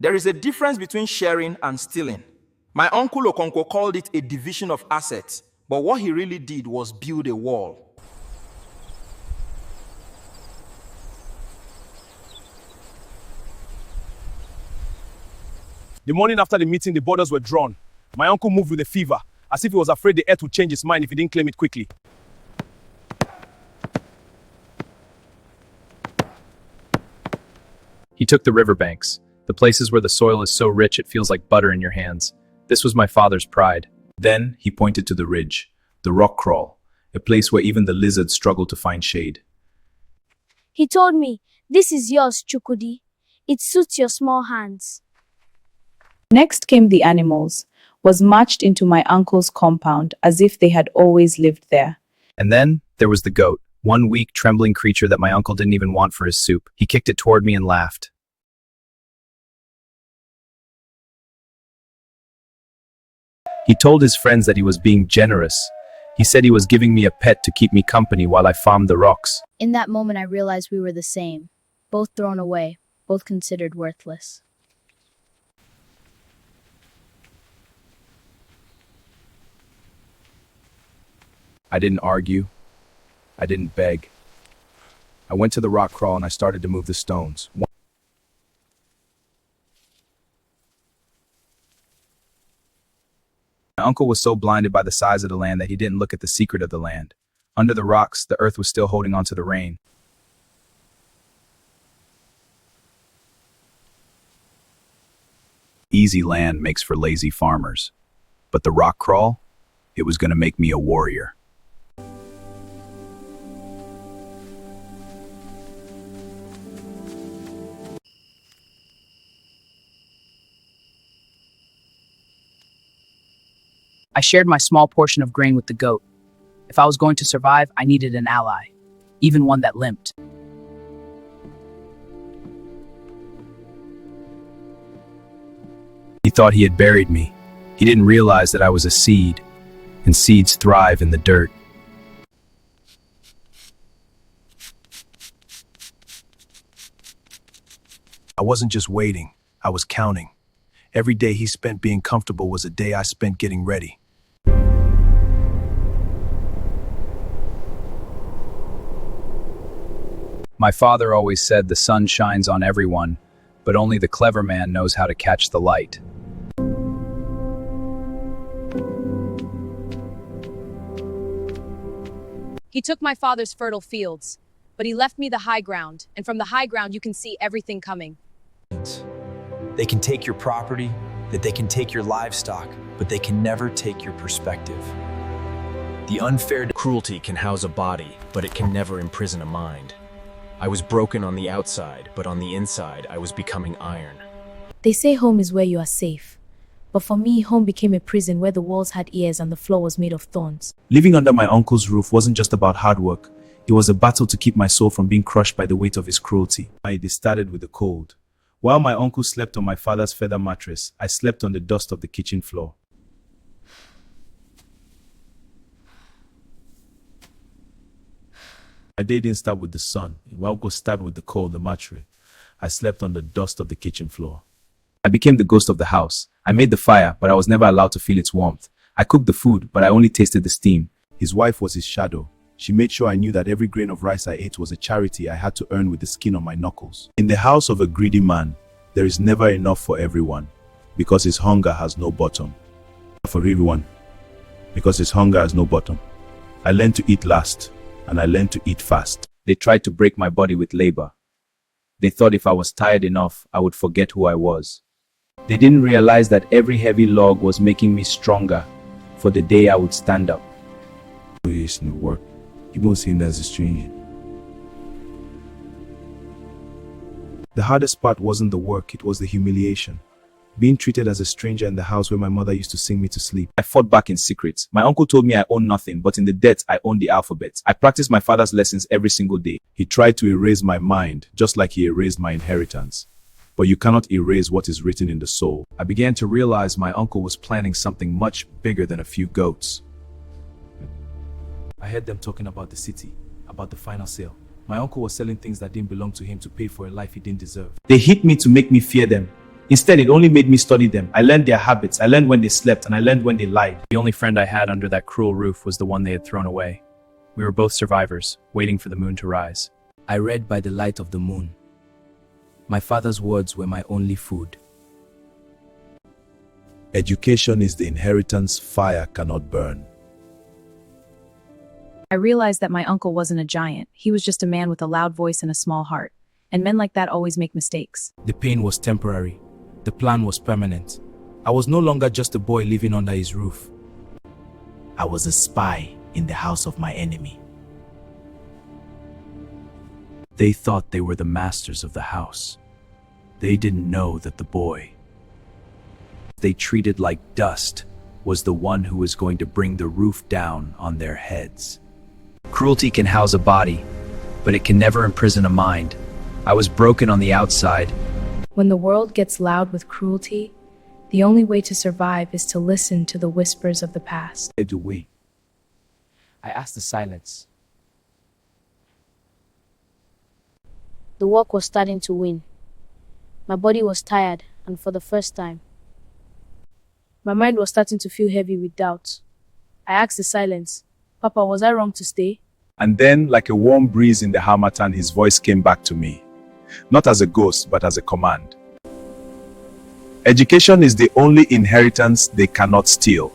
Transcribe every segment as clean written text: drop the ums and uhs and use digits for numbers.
There is a difference between sharing and stealing. My uncle Okonkwo called it a division of assets, but what he really did was build a wall. The morning after the meeting, the borders were drawn. My uncle moved with a fever, as if he was afraid the earth would change its mind if he didn't claim it quickly. He took the riverbanks, the places where the soil is so rich it feels like butter in your hands. This was my father's pride. Then he pointed to the ridge, the rock crawl, a place where even the lizards struggle to find shade. He told me, "This is yours, Chukwudi. It suits your small hands." Next came the animals, was marched into my uncle's compound as if they had always lived there. And then there was the goat, one weak, trembling creature that my uncle didn't even want for his soup. He kicked it toward me and laughed. He told his friends that he was being generous. He said he was giving me a pet to keep me company while I farmed the rocks. In that moment, I realized we were the same. Both thrown away, both considered worthless. I didn't argue. I didn't beg. I went to the rock crawl and I started to move the stones. My uncle was so blinded by the size of the land that he didn't look at the secret of the land. Under the rocks, the earth was still holding on to the rain. Easy land makes for lazy farmers. But the rock crawl, it was going to make me a warrior. I shared my small portion of grain with the goat. If I was going to survive, I needed an ally, even one that limped. He thought he had buried me. He didn't realize that I was a seed, and seeds thrive in the dirt. I wasn't just waiting, I was counting. Every day he spent being comfortable was a day I spent getting ready. My father always said the sun shines on everyone, but only the clever man knows how to catch the light. He took my father's fertile fields, but he left me the high ground, and from the high ground you can see everything coming. They can take your property, that they can take your livestock, but they can never take your perspective. The unfair cruelty can house a body, but it can never imprison a mind. I was broken on the outside, but on the inside, I was becoming iron. They say home is where you are safe. But for me, home became a prison where the walls had ears and the floor was made of thorns. Living under my uncle's roof wasn't just about hard work. It was a battle to keep my soul from being crushed by the weight of his cruelty. It started with the cold. While my uncle slept on my father's feather mattress, I slept on the dust of the kitchen floor. My day didn't start with the sun. My uncle started with the cold, the mattress. I slept on the dust of the kitchen floor. I became the ghost of the house. I made the fire, but I was never allowed to feel its warmth. I cooked the food, but I only tasted the steam. His wife was his shadow. She made sure I knew that every grain of rice I ate was a charity I had to earn with the skin on my knuckles. In the house of a greedy man, there is never enough for everyone, because his hunger has no bottom. For everyone, because his hunger has no bottom. I learned to eat last, and I learned to eat fast. They tried to break my body with labor. They thought if I was tired enough, I would forget who I was. They didn't realize that every heavy log was making me stronger for the day I would stand up. Work. People see him as a stranger. The hardest part wasn't the work, it was the humiliation. Being treated as a stranger in the house where my mother used to sing me to sleep. I fought back in secret. My uncle told me I owned nothing, but in the debt, I owned the alphabet. I practiced my father's lessons every single day. He tried to erase my mind, just like he erased my inheritance. But you cannot erase what is written in the soul. I began to realize my uncle was planning something much bigger than a few goats. I heard them talking about the city, about the final sale. My uncle was selling things that didn't belong to him to pay for a life he didn't deserve. They hit me to make me fear them. Instead, it only made me study them. I learned their habits. I learned when they slept, and I learned when they lied. The only friend I had under that cruel roof was the one they had thrown away. We were both survivors, waiting for the moon to rise. I read by the light of the moon. My father's words were my only food. Education is the inheritance fire cannot burn. I realized that my uncle wasn't a giant. He was just a man with a loud voice and a small heart. And men like that always make mistakes. The pain was temporary. The plan was permanent. I was no longer just a boy living under his roof. I was a spy in the house of my enemy. They thought they were the masters of the house. They didn't know that the boy they treated like dust was the one who was going to bring the roof down on their heads. Cruelty can house a body, but it can never imprison a mind. I was broken on the outside. When the world gets loud with cruelty, the only way to survive is to listen to the whispers of the past. The way. I asked the silence. The work was starting to win. My body was tired, and for the first time, my mind was starting to feel heavy with doubt. I asked the silence, "Papa, was I wrong to stay?" And then, like a warm breeze in the harmattan, his voice came back to me. Not as a ghost, but as a command. Education is the only inheritance they cannot steal.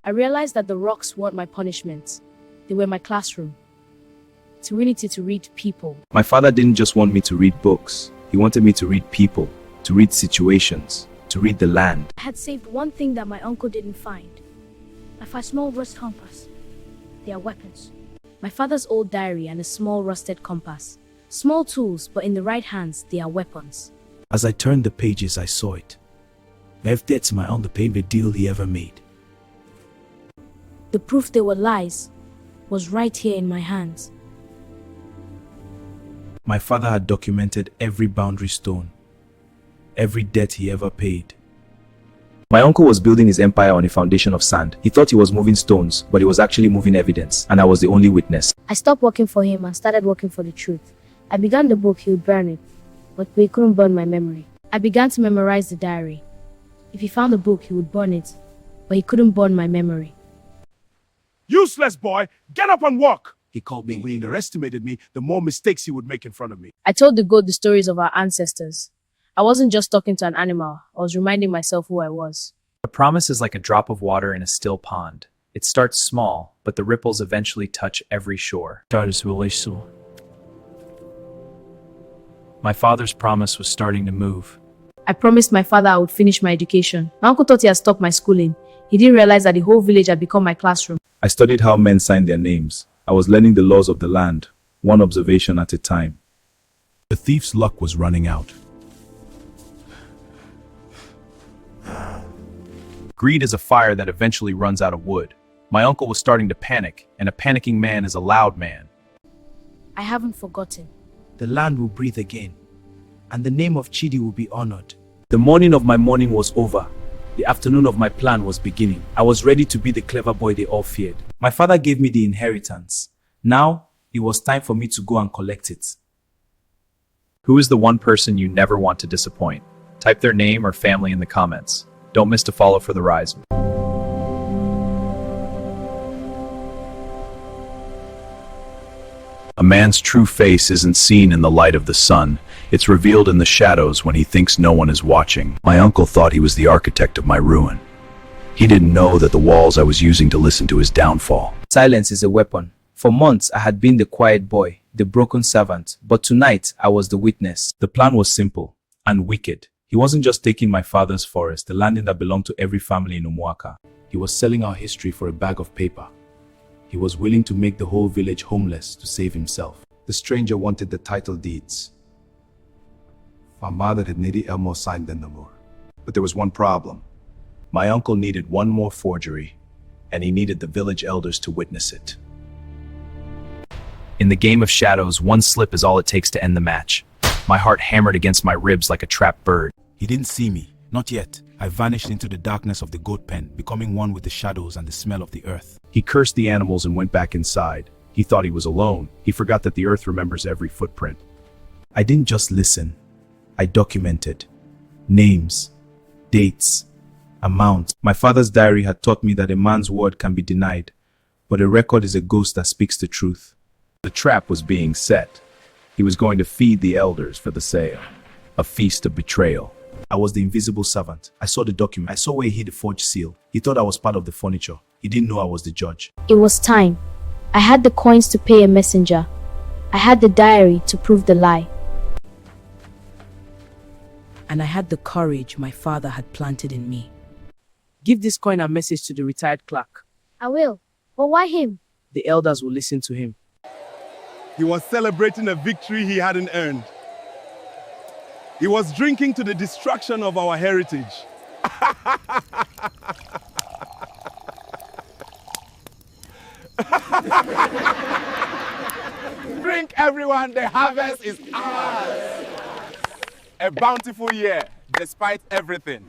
I realized that the rocks weren't my punishment. They were my classroom. To really need to read people. My father didn't just want me to read books. He wanted me to read people, to read situations, to read the land. I had saved one thing that my uncle didn't find. A small rust compass. They are weapons. My father's old diary and a small rusted compass. Small tools, but in the right hands, they are weapons. As I turned the pages, I saw it. Left dead to my uncle paid the deal he ever made. The proof they were lies was right here in my hands. My father had documented every boundary stone, every debt he ever paid. My uncle was building his empire on a foundation of sand. He thought he was moving stones, but he was actually moving evidence, and I was the only witness. I stopped working for him and started working for the truth. I began the book, he would burn it, but he couldn't burn my memory. I began to memorize the diary. If he found the book, he would burn it, but he couldn't burn my memory. Useless boy, get up and walk! He called me. When he underestimated me, the more mistakes he would make in front of me. I told the goat the stories of our ancestors. I wasn't just talking to an animal, I was reminding myself who I was. A promise is like a drop of water in a still pond. It starts small, but the ripples eventually touch every shore. My father's promise was starting to move. I promised my father I would finish my education. My uncle thought he had stopped my schooling. He didn't realize that the whole village had become my classroom. I studied how men signed their names. I was learning the laws of the land, one observation at a time. The thief's luck was running out. Greed is a fire that eventually runs out of wood. My uncle was starting to panic, and a panicking man is a loud man. I haven't forgotten. The land will breathe again, and the name of Chidi will be honored. The morning of my mourning was over. The afternoon of my plan was beginning. I was ready to be the clever boy they all feared. My father gave me the inheritance. Now, it was time for me to go and collect it. Who is the one person you never want to disappoint? Type their name or family in the comments. Don't miss to follow for the rise. A man's true face isn't seen in the light of the sun. It's revealed in the shadows when he thinks no one is watching. My uncle thought he was the architect of my ruin. He didn't know that the walls I was using to listen to his downfall. Silence is a weapon. For months, I had been the quiet boy, the broken servant, but tonight I was the witness. The plan was simple and wicked. He wasn't just taking my father's forest, the landing that belonged to every family in Umuaka. He was selling our history for a bag of paper. He was willing to make the whole village homeless to save himself. The stranger wanted the title deeds. My mother had Nidi Elmo signed them no more. But there was one problem. My uncle needed one more forgery, and he needed the village elders to witness it. In the game of shadows, one slip is all it takes to end the match. My heart hammered against my ribs like a trapped bird. He didn't see me, not yet. I vanished into the darkness of the goat pen, becoming one with the shadows and the smell of the earth. He cursed the animals and went back inside. He thought he was alone. He forgot that the earth remembers every footprint. I didn't just listen. I documented. Names, dates, amount. My father's diary had taught me that a man's word can be denied, but a record is a ghost that speaks the truth. The trap was being set. He was going to feed the elders for the sale. A feast of betrayal. I was the invisible servant. I saw the document. I saw where he hid the forged seal. He thought I was part of the furniture. He didn't know I was the judge. It was time. I had the coins to pay a messenger. I had the diary to prove the lie. And I had the courage my father had planted in me. Give this coin and message to the retired clerk. I will. But why him? The elders will listen to him. He was celebrating a victory he hadn't earned. He was drinking to the destruction of our heritage. Drink, everyone, the harvest is ours. A bountiful year, despite everything.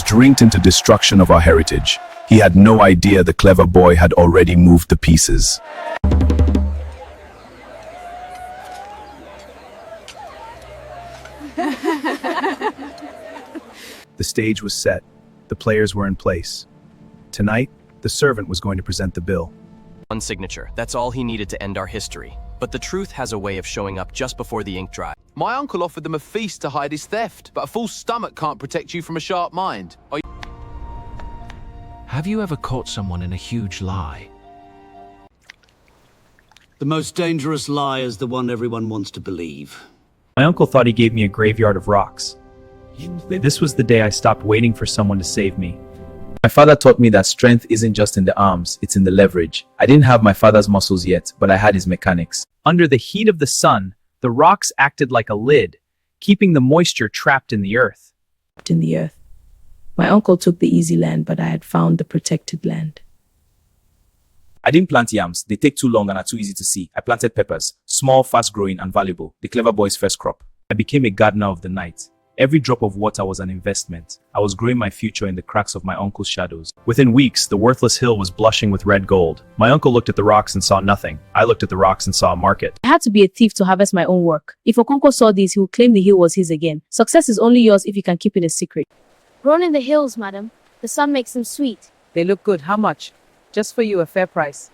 Drinked into destruction of our heritage. He had no idea the clever boy had already moved the pieces. The stage was set. The players were in place. Tonight, the servant was going to present the bill. One signature. That's all he needed to end our history. But the truth has a way of showing up just before the ink dries. My uncle offered them a feast to hide his theft, but a full stomach can't protect you from a sharp mind. Have you ever caught someone in a huge lie? The most dangerous lie is the one everyone wants to believe. My uncle thought he gave me a graveyard of rocks. This was the day I stopped waiting for someone to save me. My father taught me that strength isn't just in the arms, it's in the leverage. I didn't have my father's muscles yet, but I had his mechanics. Under the heat of the sun, the rocks acted like a lid, keeping the moisture trapped in the earth. My uncle took the easy land, but I had found the protected land. I didn't plant yams. They take too long and are too easy to see. I planted peppers, small, fast-growing, and valuable. The clever boy's first crop. I became a gardener of the night. Every drop of water was an investment. I was growing my future in the cracks of my uncle's shadows. Within weeks, the worthless hill was blushing with red gold. My uncle looked at the rocks and saw nothing. I looked at the rocks and saw a market. I had to be a thief to harvest my own work. If Okonkwo saw this, he would claim the hill was his again. Success is only yours if you can keep it a secret. Grown in the hills, madam. The sun makes them sweet. They look good. How much? Just for you, a fair price.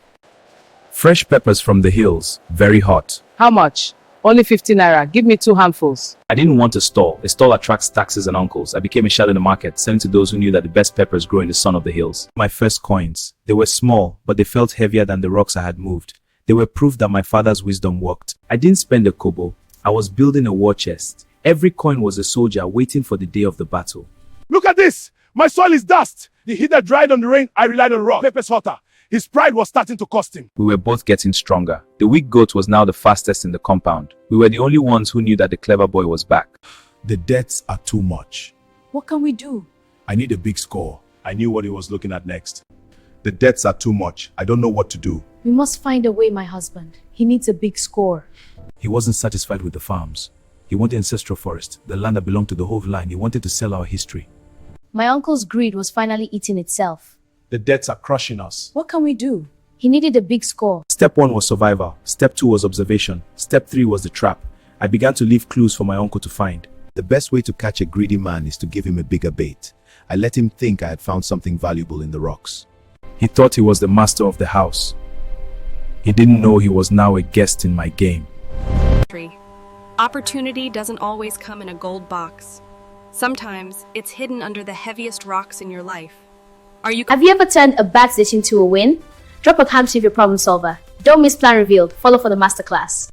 Fresh peppers from the hills, very hot. How much? Only 50 naira. Give me 2 handfuls. I didn't want a stall. A stall attracts taxes and uncles. I became a shadow in the market, selling to those who knew that the best peppers grow in the sun of the hills. My first coins. They were small, but they felt heavier than the rocks I had moved. They were proof that my father's wisdom worked. I didn't spend a kobo. I was building a war chest. Every coin was a soldier waiting for the day of the battle. Look at this! My soil is dust! The heat that dried on the rain, I relied on rock. Pepper's hotter. His pride was starting to cost him. We were both getting stronger. The weak goat was now the fastest in the compound. We were the only ones who knew that the clever boy was back. The debts are too much. What can we do? I need a big score. I knew what he was looking at next. The debts are too much. I don't know what to do. We must find a way, my husband. He needs a big score. He wasn't satisfied with the farms. He wanted ancestral forest, the land that belonged to the whole line. He wanted to sell our history. My uncle's greed was finally eating itself. The debts are crushing us. What can we do? He needed a big score. Step 1 was survival. Step 2 was observation. Step 3 was the trap. I began to leave clues for my uncle to find. The best way to catch a greedy man is to give him a bigger bait. I let him think I had found something valuable in the rocks. He thought he was the master of the house. He didn't know he was now a guest in my game. Opportunity doesn't always come in a gold box. Sometimes it's hidden under the heaviest rocks in your life. Have you ever turned a bad decision to a win? Drop a cam to your problem solver. Don't miss plan revealed. Follow for the masterclass.